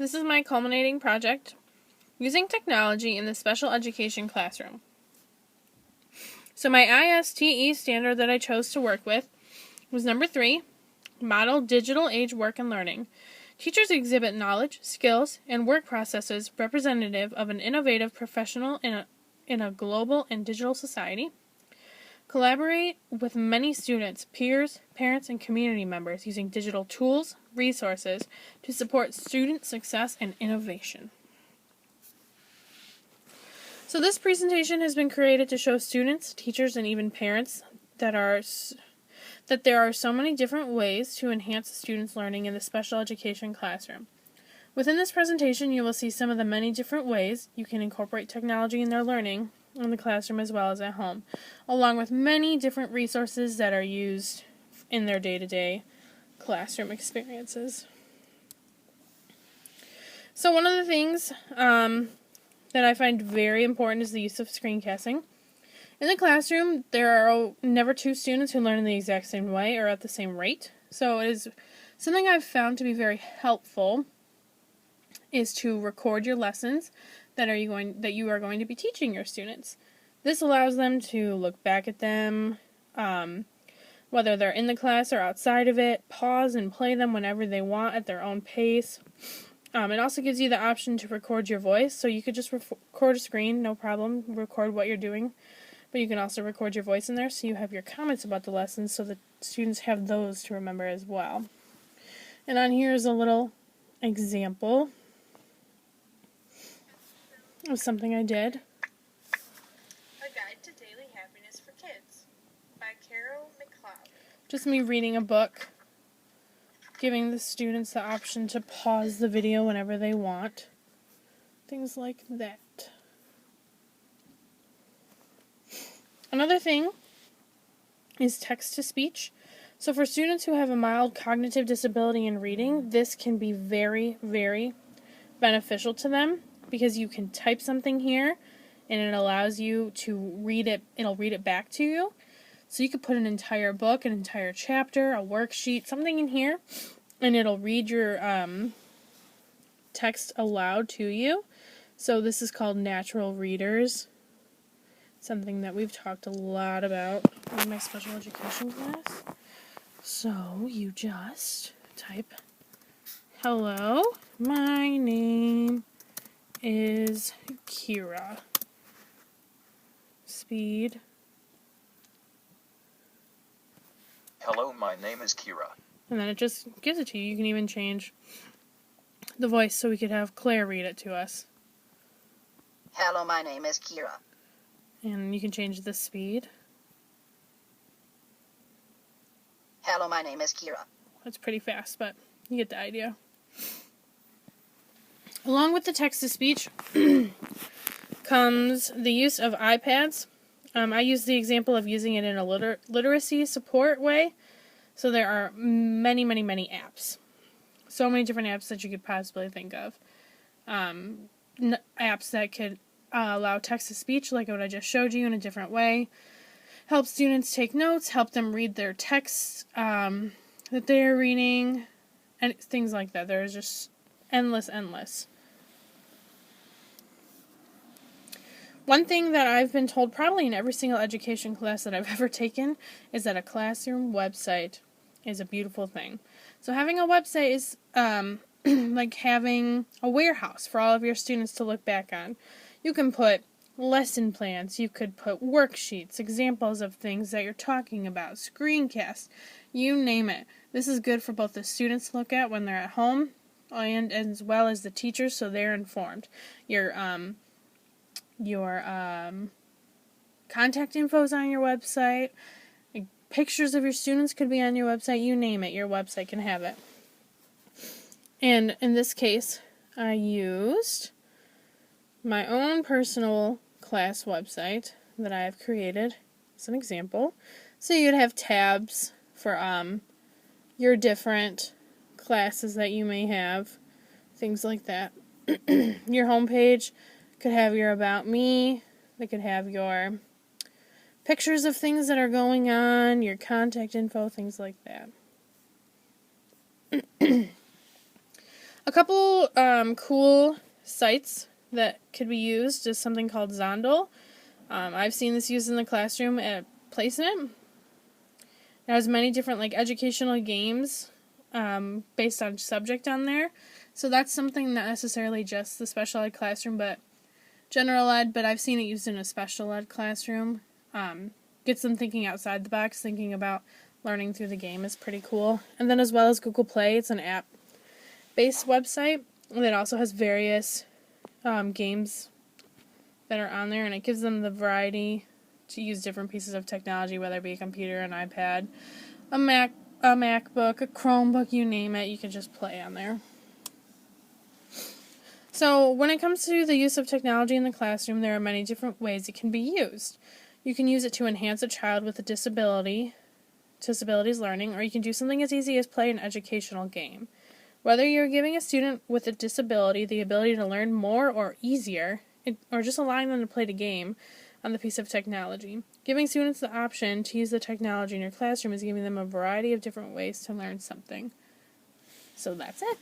This is my culminating project, using technology in the special education classroom. So my ISTE standard that I chose to work with was number 3, Model Digital Age Work and Learning. Teachers exhibit knowledge, skills, and work processes representative of an innovative professional in a global and digital society. Collaborate with many students, peers, parents, and community members using digital tools, resources to support student success and innovation. So this presentation has been created to show students, teachers, and even parents that there are so many different ways to enhance a student's learning in the special education classroom. Within this presentation, you will see some of the many different ways you can incorporate technology in their learning in the classroom as well as at home, along with many different resources that are used in their day-to-day classroom experiences. So one of the things that I find very important is the use of screencasting. In the classroom, there are never two students who learn in the exact same way or at the same rate. So it is something I've found to be very helpful is to record your lessons that you are going to be teaching your students. This allows them to look back at them, whether they're in the class or outside of it, pause and play them whenever they want at their own pace. It also gives you the option to record your voice, so you could just record a screen, no problem, record what you're doing, but you can also record your voice in there so you have your comments about the lessons so the students have those to remember as well. And on here is a little example of something I did. A Guide to Daily Happiness for Kids by Carol McLeod. Just me reading a book, giving the students the option to pause the video whenever they want. Things like that. Another thing is text-to-speech. So for students who have a mild cognitive disability in reading, this can be very, very beneficial to them because you can type something here and it allows you to read it. It'll read it back to you. So you could put an entire book, an entire chapter, a worksheet, something in here, and it'll read your text aloud to you. So this is called natural readers. Something that we've talked a lot about in my special education class. So you just type, "Hello, my name is Kira." Speed. Hello, my name is Kira. And then it just gives it to you. You can even change the voice so we could have Claire read it to us. Hello, my name is Kira. And you can change the speed. Hello, my name is Kira. That's pretty fast, but you get the idea. Along with the text-to-speech comes the use of iPads. I use the example of using it in a literacy support way. So there are many, many, many apps. So many different apps that you could possibly think of. Apps that could allow text-to-speech, like what I just showed you, in a different way. Help students take notes, help them read their texts that they are reading, and things like that. There's just endless. One thing that I've been told probably in every single education class that I've ever taken is that a classroom website is a beautiful thing. So having a website is like having a warehouse for all of your students to look back on. You can put lesson plans, you could put worksheets, examples of things that you're talking about, screencasts, you name it. This is good for both the students to look at when they're at home and as well as the teachers so they're informed. Your contact info is on your website. Pictures of your students could be on your website. You name it, your website can have it. And in this case, I used my own personal class website that I have created as an example. So you'd have tabs for your different classes that you may have, things like that. Your homepage could have your About Me. They could have your pictures of things that are going on, your contact info, things like that. A couple cool sites that could be used is something called Zondle. I've seen this used in the classroom at Placement. It has many different educational games based on subject on there. So that's something not necessarily just the special ed classroom, but general ed, but I've seen it used in a special ed classroom. Gets them thinking outside the box, thinking about learning through the game is pretty cool. And then as well as Google Play, it's an app-based website that also has various games that are on there, and it gives them the variety to use different pieces of technology, whether it be a computer, an iPad, a MacBook, a Chromebook, you name it, you can just play on there. So when it comes to the use of technology in the classroom, there are many different ways it can be used. You can use it to enhance a child with a disability's learning, or you can do something as easy as play an educational game. Whether you're giving a student with a disability the ability to learn more or easier, or just allowing them to play the game on the piece of technology, giving students the option to use the technology in your classroom is giving them a variety of different ways to learn something. So that's it.